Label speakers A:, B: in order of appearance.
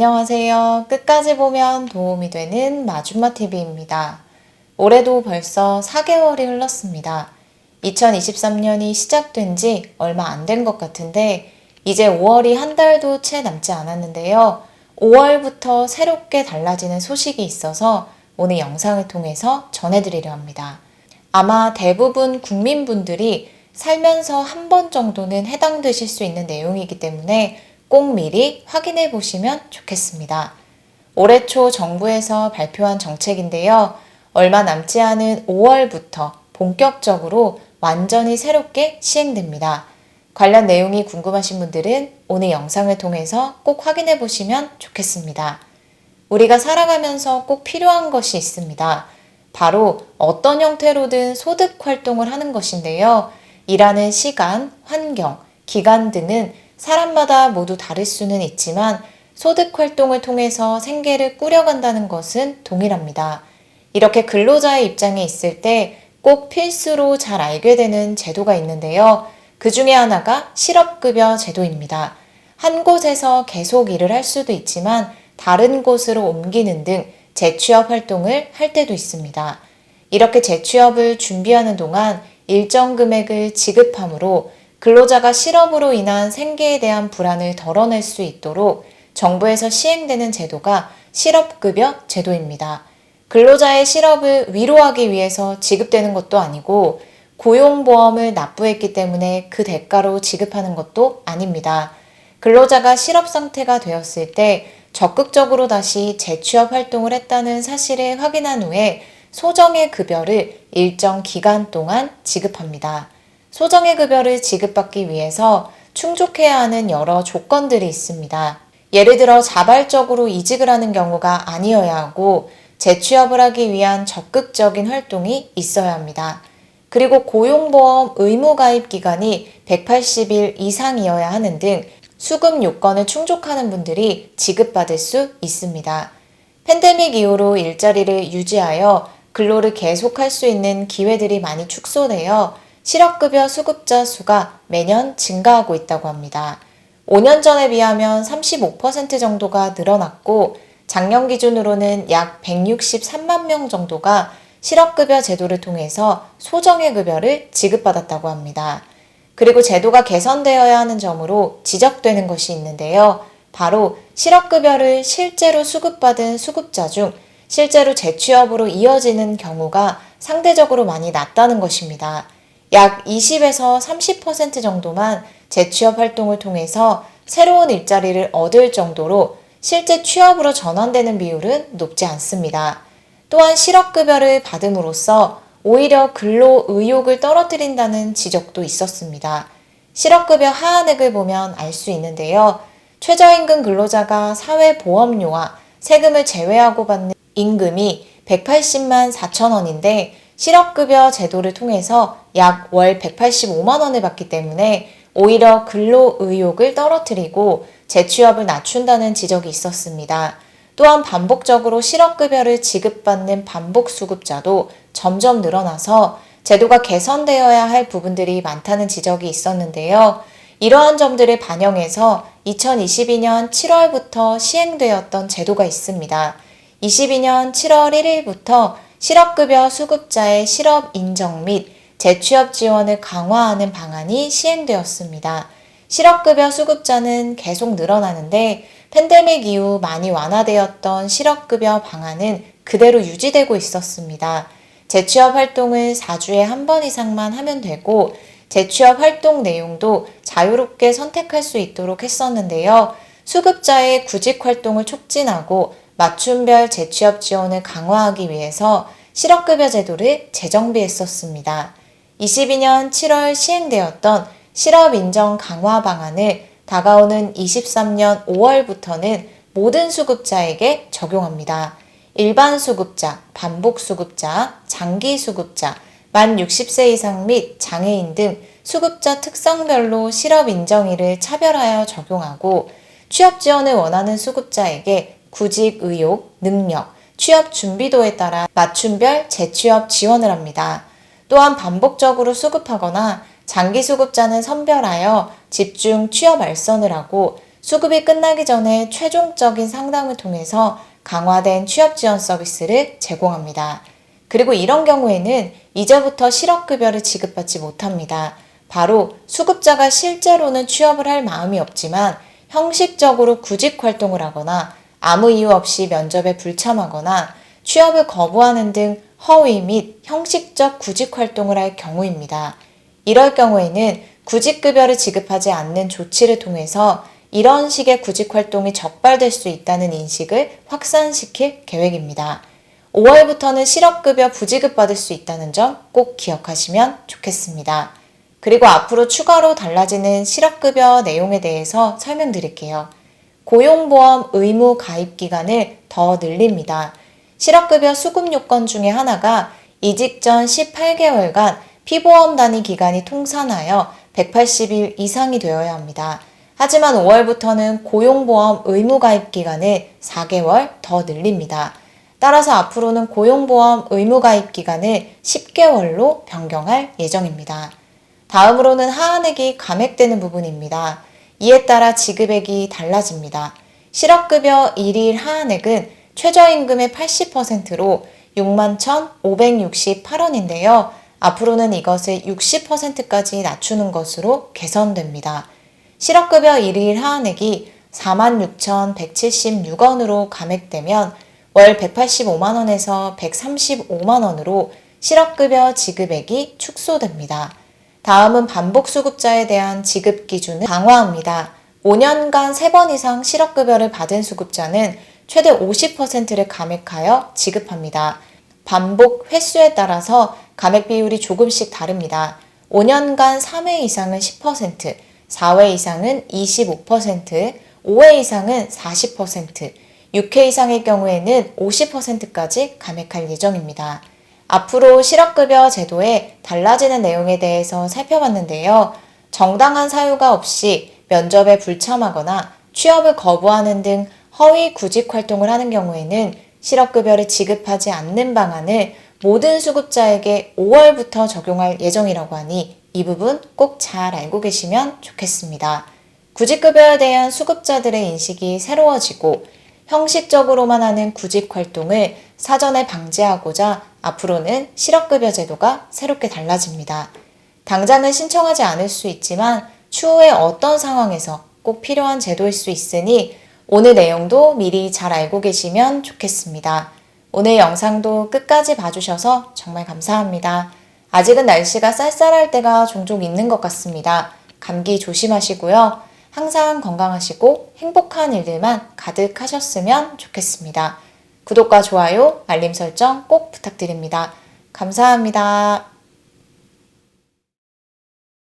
A: 안녕하세요. 끝까지 보면 도움이 되는 마줌마TV입니다. 올해도 벌써 4개월이 흘렀습니다. 2023년이 시작된 지 얼마 안 된 것 같은데 이제 5월이 한 달도 채 남지 않았는데요. 5월부터 새롭게 달라지는 소식이 있어서 오늘 영상을 통해서 전해드리려 합니다. 아마 대부분 국민분들이 살면서 한 번 정도는 해당되실 수 있는 내용이기 때문에 꼭 미리 확인해 보시면 좋겠습니다. 올해 초 정부에서 발표한 정책인데요. 얼마 남지 않은 5월부터 본격적으로 완전히 새롭게 시행됩니다. 관련 내용이 궁금하신 분들은 오늘 영상을 통해서 꼭 확인해 보시면 좋겠습니다. 우리가 살아가면서 꼭 필요한 것이 있습니다. 바로 어떤 형태로든 소득 활동을 하는 것인데요. 일하는 시간, 환경, 기간 등은 사람마다 모두 다를 수는 있지만 소득 활동을 통해서 생계를 꾸려간다는 것은 동일합니다. 이렇게 근로자의 입장에 있을 때 꼭 필수로 잘 알게 되는 제도가 있는데요. 그 중에 하나가 실업급여 제도입니다. 한 곳에서 계속 일을 할 수도 있지만 다른 곳으로 옮기는 등 재취업 활동을 할 때도 있습니다. 이렇게 재취업을 준비하는 동안 일정 금액을 지급함으로 근로자가 실업으로 인한 생계에 대한 불안을 덜어낼 수 있도록 정부에서 시행되는 제도가 실업급여 제도입니다. 근로자의 실업을 위로하기 위해서 지급되는 것도 아니고 고용보험을 납부했기 때문에 그 대가로 지급하는 것도 아닙니다. 근로자가 실업 상태가 되었을 때 적극적으로 다시 재취업 활동을 했다는 사실을 확인한 후에 소정의 급여를 일정 기간 동안 지급합니다. 소정의 급여를 지급받기 위해서 충족해야 하는 여러 조건들이 있습니다. 예를 들어 자발적으로 이직을 하는 경우가 아니어야 하고 재취업을 하기 위한 적극적인 활동이 있어야 합니다. 그리고 고용보험 의무가입 기간이 180일 이상이어야 하는 등 수급 요건을 충족하는 분들이 지급받을 수 있습니다. 팬데믹 이후로 일자리를 유지하여 근로를 계속할 수 있는 기회들이 많이 축소되어 실업급여 수급자 수가 매년 증가하고 있다고 합니다. 5년 전에 비하면 35% 정도가 늘어났고 작년 기준으로는 약 163만 명 정도가 실업급여 제도를 통해서 소정의 급여를 지급받았다고 합니다. 그리고 제도가 개선되어야 하는 점으로 지적되는 것이 있는데요. 바로 실업급여를 실제로 수급받은 수급자 중 실제로 재취업으로 이어지는 경우가 상대적으로 많이 낮다는 것입니다. 약 20에서 30% 정도만 재취업 활동을 통해서 새로운 일자리를 얻을 정도로 실제 취업으로 전환되는 비율은 높지 않습니다. 또한 실업급여를 받음으로써 오히려 근로 의욕을 떨어뜨린다는 지적도 있었습니다. 실업급여 하한액을 보면 알 수 있는데요. 최저임금 근로자가 사회보험료와 세금을 제외하고 받는 임금이 180만 4천 원인데 실업급여 제도를 통해서 약 월 185만 원을 받기 때문에 오히려 근로 의욕을 떨어뜨리고 재취업을 낮춘다는 지적이 있었습니다. 또한 반복적으로 실업급여를 지급받는 반복수급자도 점점 늘어나서 제도가 개선되어야 할 부분들이 많다는 지적이 있었는데요. 이러한 점들을 반영해서 2022년 7월부터 시행되었던 제도가 있습니다. 22년 7월 1일부터 실업급여 수급자의 실업 인정 및 재취업 지원을 강화하는 방안이 시행되었습니다. 실업급여 수급자는 계속 늘어나는데 팬데믹 이후 많이 완화되었던 실업급여 방안은 그대로 유지되고 있었습니다. 재취업 활동을 4주에 한 번 이상만 하면 되고 재취업 활동 내용도 자유롭게 선택할 수 있도록 했었는데요. 수급자의 구직 활동을 촉진하고 맞춤별 재취업 지원을 강화하기 위해서 실업급여 제도를 재정비했었습니다. 22년 7월 시행되었던 실업인정 강화 방안을 다가오는 23년 5월부터는 모든 수급자에게 적용합니다. 일반 수급자, 반복 수급자, 장기 수급자, 만 60세 이상 및 장애인 등 수급자 특성별로 실업인정일을 차별하여 적용하고 취업 지원을 원하는 수급자에게 구직 의욕, 능력, 취업 준비도에 따라 맞춤별 재취업 지원을 합니다. 또한 반복적으로 수급하거나 장기 수급자는 선별하여 집중 취업 알선을 하고 수급이 끝나기 전에 최종적인 상담을 통해서 강화된 취업 지원 서비스를 제공합니다. 그리고 이런 경우에는 이제부터 실업급여를 지급받지 못합니다. 바로 수급자가 실제로는 취업을 할 마음이 없지만 형식적으로 구직 활동을 하거나 아무 이유 없이 면접에 불참하거나 취업을 거부하는 등 허위 및 형식적 구직 활동을 할 경우입니다. 이럴 경우에는 구직급여를 지급하지 않는 조치를 통해서 이런 식의 구직 활동이 적발될 수 있다는 인식을 확산시킬 계획입니다. 5월부터는 실업급여 부지급 받을 수 있다는 점 꼭 기억하시면 좋겠습니다. 그리고 앞으로 추가로 달라지는 실업급여 내용에 대해서 설명드릴게요. 고용보험 의무 가입 기간을 더 늘립니다. 실업급여 수급 요건 중에 하나가 이직 전 18개월간 피보험 단위 기간이 통산하여 180일 이상이 되어야 합니다. 하지만 5월부터는 고용보험 의무 가입 기간을 4개월 더 늘립니다. 따라서 앞으로는 고용보험 의무 가입 기간을 10개월로 변경할 예정입니다. 다음으로는 하한액이 감액되는 부분입니다. 이에 따라 지급액이 달라집니다. 실업급여 1일 하한액은 최저임금의 80%로 61,568원인데요. 앞으로는 이것을 60%까지 낮추는 것으로 개선됩니다. 실업급여 1일 하한액이 46,176원으로 감액되면 월 185만원에서 135만원으로 실업급여 지급액이 축소됩니다. 다음은 반복수급자에 대한 지급 기준을 강화합니다. 5년간 3번 이상 실업급여를 받은 수급자는 최대 50%를 감액하여 지급합니다. 반복 횟수에 따라서 감액 비율이 조금씩 다릅니다. 5년간 3회 이상은 10%, 4회 이상은 25%, 5회 이상은 40%, 6회 이상의 경우에는 50%까지 감액할 예정입니다. 앞으로 실업급여 제도에 달라지는 내용에 대해서 살펴봤는데요. 정당한 사유가 없이 면접에 불참하거나 취업을 거부하는 등 허위 구직 활동을 하는 경우에는 실업급여를 지급하지 않는 방안을 모든 수급자에게 5월부터 적용할 예정이라고 하니 이 부분 꼭 잘 알고 계시면 좋겠습니다. 구직급여에 대한 수급자들의 인식이 새로워지고 형식적으로만 하는 구직 활동을 사전에 방지하고자 앞으로는 실업급여 제도가 새롭게 달라집니다. 당장은 신청하지 않을 수 있지만 추후에 어떤 상황에서 꼭 필요한 제도일 수 있으니 오늘 내용도 미리 잘 알고 계시면 좋겠습니다. 오늘 영상도 끝까지 봐주셔서 정말 감사합니다. 아직은 날씨가 쌀쌀할 때가 종종 있는 것 같습니다. 감기 조심하시고요. 항상 건강하시고 행복한 일들만 가득하셨으면 좋겠습니다. 구독과 좋아요, 알림 설정 꼭 부탁드립니다. 감사합니다.